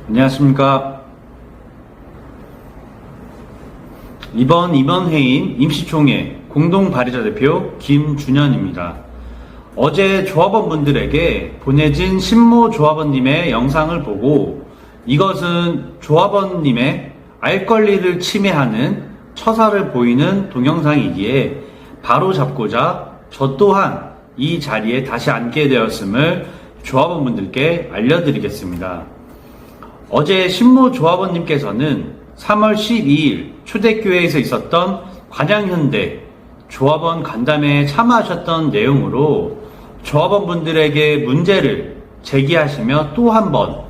안녕하십니까. 이번 임원회의인 임시총회 공동발의자 대표 김준현입니다. 어제 조합원분들에게 보내진 신모 조합원님의 영상을 보고 이것은 조합원님의 알 권리를 침해하는 처사를 보이는 동영상이기에 바로 잡고자 저 또한 이 자리에 다시 앉게 되었음을 조합원분들께 알려드리겠습니다. 어제 신모 조합원님께서는 3월 12일 초대교회에서 있었던 관양현대 조합원 간담회에 참여하셨던 내용으로 조합원분들에게 문제를 제기하시며 또 한 번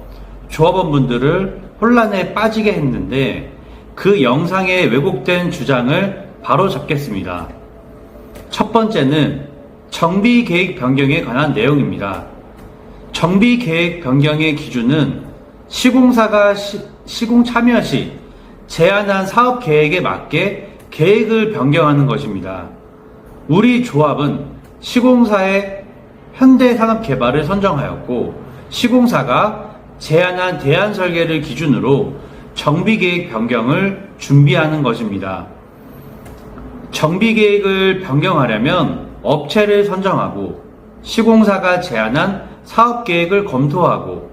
조합원분들을 혼란에 빠지게 했는데 그 영상에 왜곡된 주장을 바로 잡겠습니다. 첫 번째는 정비계획 변경에 관한 내용입니다. 정비계획 변경의 기준은 시공사가 시공 참여 시 제안한 사업 계획에 맞게 계획을 변경하는 것입니다. 우리 조합은 시공사의 현대산업개발을 선정하였고 시공사가 제안한 대안 설계를 기준으로 정비계획 변경을 준비하는 것입니다. 정비계획을 변경하려면 업체를 선정하고 시공사가 제안한 사업계획을 검토하고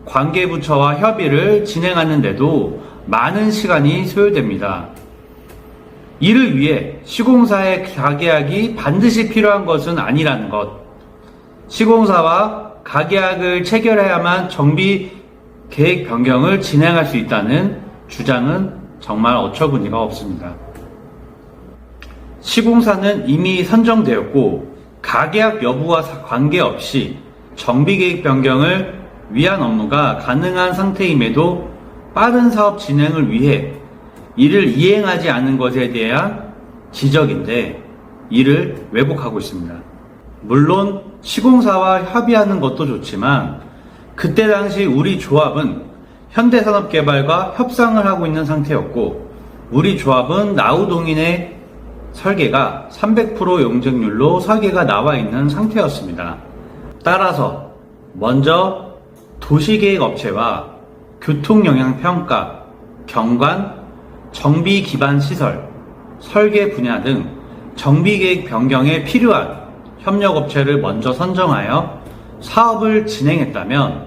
관계부처와 협의를 진행하는데도 많은 시간이 소요됩니다. 이를 위해 시공사의 가계약이 반드시 필요한 것은 아니라는 것, 시공사와 가계약을 체결해야만 정비 계획 변경을 진행할 수 있다는 주장은 정말 어처구니가 없습니다. 시공사는 이미 선정되었고 가계약 여부와 관계없이 정비 계획 변경을 위한 업무가 가능한 상태임에도 빠른 사업 진행을 위해 이를 이행하지 않은 것에 대한 지적인데 이를 왜곡하고 있습니다. 물론 시공사와 협의하는 것도 좋지만 그때 당시 우리 조합은 현대산업개발과 협상을 하고 있는 상태였고 우리 조합은 나우동인의 설계가 300% 용적률로 설계가 나와 있는 상태였습니다. 따라서 먼저 도시계획업체와 교통영향평가, 경관, 정비기반시설, 설계 분야 등 정비계획 변경에 필요한 협력업체를 먼저 선정하여 사업을 진행했다면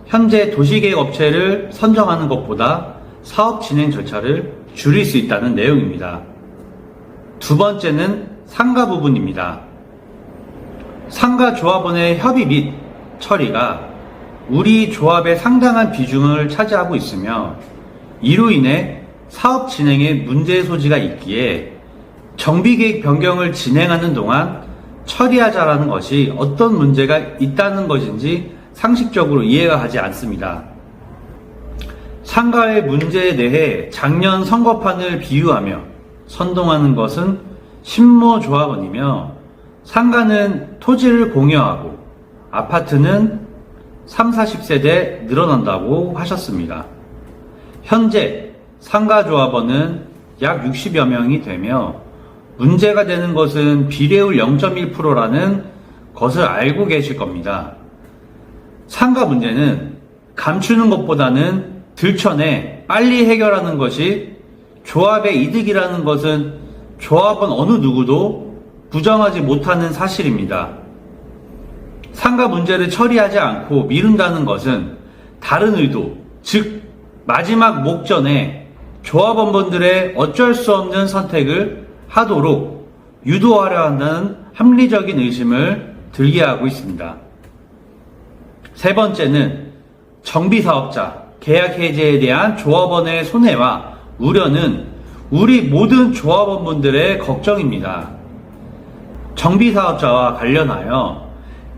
현재 도시계획업체를 선정하는 것보다 사업 진행 절차를 줄일 수 있다는 내용입니다. 두 번째는 상가 부분입니다. 상가 조합원의 협의 및 처리가 우리 조합의 상당한 비중을 차지하고 있으며 이로 인해 사업 진행에 문제 소지가 있기에 정비계획 변경을 진행하는 동안 처리하자라는 것이 어떤 문제가 있다는 것인지 상식적으로 이해가 가지 않습니다. 상가의 문제에 대해 작년 선거판을 비유하며 선동하는 것은 신모 조합원이며 상가는 토지를 공여하고 아파트는 3, 40세대 늘어난다고 하셨습니다. 현재 상가조합원은 약 60여 명이 되며 문제가 되는 것은 비례율 0.1%라는 것을 알고 계실 겁니다. 상가 문제는 감추는 것보다는 들춰내 빨리 해결하는 것이 조합의 이득이라는 것은 조합원 어느 누구도 부정하지 못하는 사실입니다. 상가 문제를 처리하지 않고 미룬다는 것은 다른 의도, 즉 마지막 목전에 조합원분들의 어쩔 수 없는 선택을 하도록 유도하려 한다는 합리적인 의심을 들게 하고 있습니다. 세 번째는 정비사업자 계약 해지에 대한 조합원의 손해와 우려는 우리 모든 조합원분들의 걱정입니다. 정비사업자와 관련하여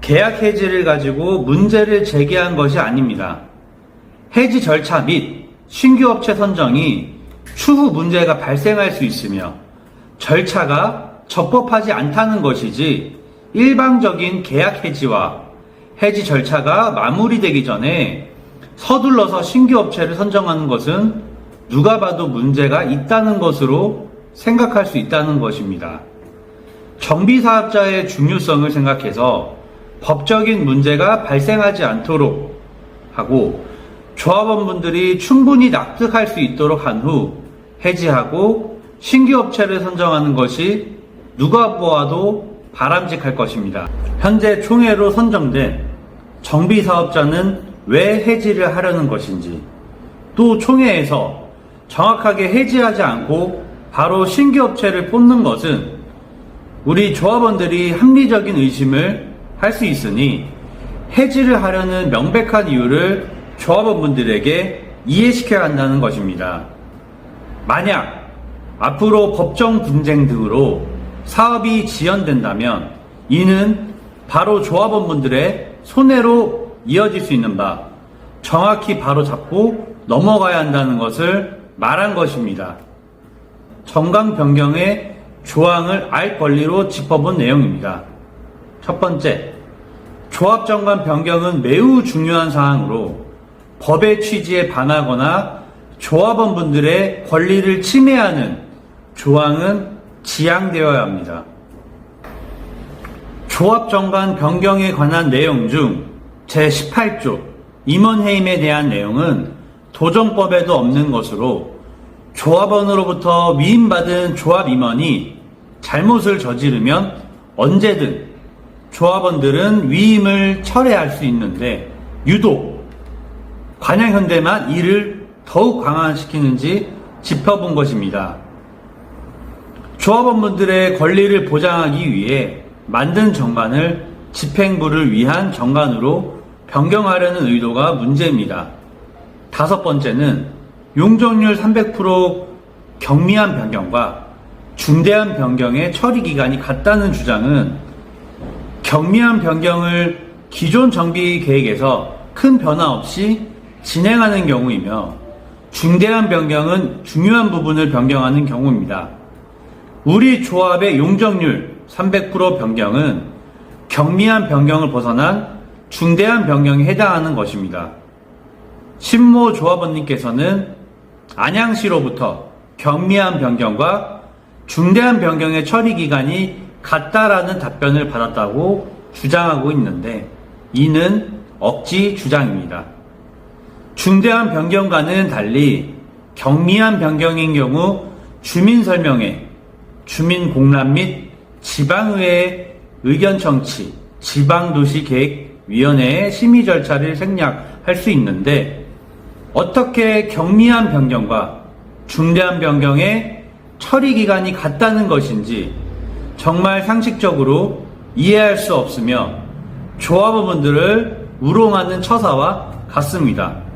계약 해지를 가지고 문제를 제기한 것이 아닙니다. 해지 절차 및 신규 업체 선정이 추후 문제가 발생할 수 있으며 절차가 적법하지 않다는 것이지 일방적인 계약 해지와 해지 절차가 마무리되기 전에 서둘러서 신규 업체를 선정하는 것은 누가 봐도 문제가 있다는 것으로 생각할 수 있다는 것입니다. 정비사업자의 중요성을 생각해서 법적인 문제가 발생하지 않도록 하고 조합원분들이 충분히 납득할 수 있도록 한 후 해지하고 신규 업체를 선정하는 것이 누가 보아도 바람직할 것입니다. 현재 총회로 선정된 정비사업자는 왜 해지를 하려는 것인지, 또 총회에서 정확하게 해지하지 않고 바로 신규 업체를 뽑는 것은 우리 조합원들이 합리적인 의심을 할 수 있으니 해지를 하려는 명백한 이유를 조합원분들에게 이해시켜야 한다는 것입니다. 만약 앞으로 법정 분쟁 등으로 사업이 지연된다면 이는 바로 조합원분들의 손해로 이어질 수 있는 바 정확히 바로 잡고 넘어가야 한다는 것을 말한 것입니다. 정강 변경의 조항을 알 권리로 짚어본 내용입니다. 첫 번째, 조합 정관 변경은 매우 중요한 사항으로 법의 취지에 반하거나 조합원분들의 권리를 침해하는 조항은 지양되어야 합니다. 조합 정관 변경에 관한 내용 중 제18조 임원해임에 대한 내용은 도정법에도 없는 것으로 조합원으로부터 위임받은 조합 임원이 잘못을 저지르면 언제든 조합원들은 위임을 철회할 수 있는데 유독 관양현대만 이를 더욱 강화시키는지 짚어본 것입니다. 조합원분들의 권리를 보장하기 위해 만든 정관을 집행부를 위한 정관으로 변경하려는 의도가 문제입니다. 다섯 번째는 용적률 300% 경미한 변경과 중대한 변경의 처리 기간이 같다는 주장은 경미한 변경을 기존 정비 계획에서 큰 변화 없이 진행하는 경우이며 중대한 변경은 중요한 부분을 변경하는 경우입니다. 우리 조합의 용적률 300% 변경은 경미한 변경을 벗어난 중대한 변경에 해당하는 것입니다. 신모 조합원님께서는 안양시로부터 경미한 변경과 중대한 변경의 처리 기간이 같다라는 답변을 받았다고 주장하고 있는데 이는 억지 주장입니다. 중대한 변경과는 달리 경미한 변경인 경우 주민설명회, 주민공람 및 지방의회 의견 청취, 지방도시계획위원회의 심의 절차를 생략할 수 있는데 어떻게 경미한 변경과 중대한 변경의 처리 기간이 같다는 것인지 정말 상식적으로 이해할 수 없으며 조합원분들을 우롱하는 처사와 같습니다.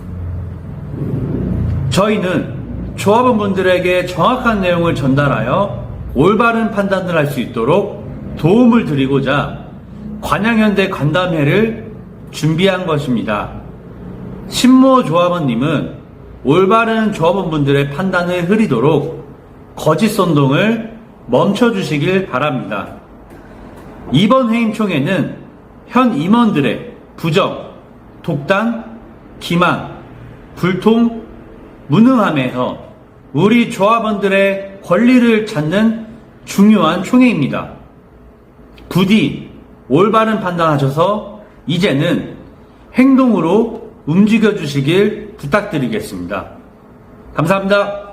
저희는 조합원분들에게 정확한 내용을 전달하여 올바른 판단을 할 수 있도록 도움을 드리고자 관양현대 간담회를 준비한 것입니다. 신모 조합원님은 올바른 조합원분들의 판단을 흐리도록 거짓 선동을 멈춰주시길 바랍니다. 이번 해임총회는 현 임원들의 부정, 독단, 기만, 불통, 무능함에서 우리 조합원들의 권리를 찾는 중요한 총회입니다. 부디 올바른 판단하셔서 이제는 행동으로 움직여 주시길 부탁드리겠습니다. 감사합니다.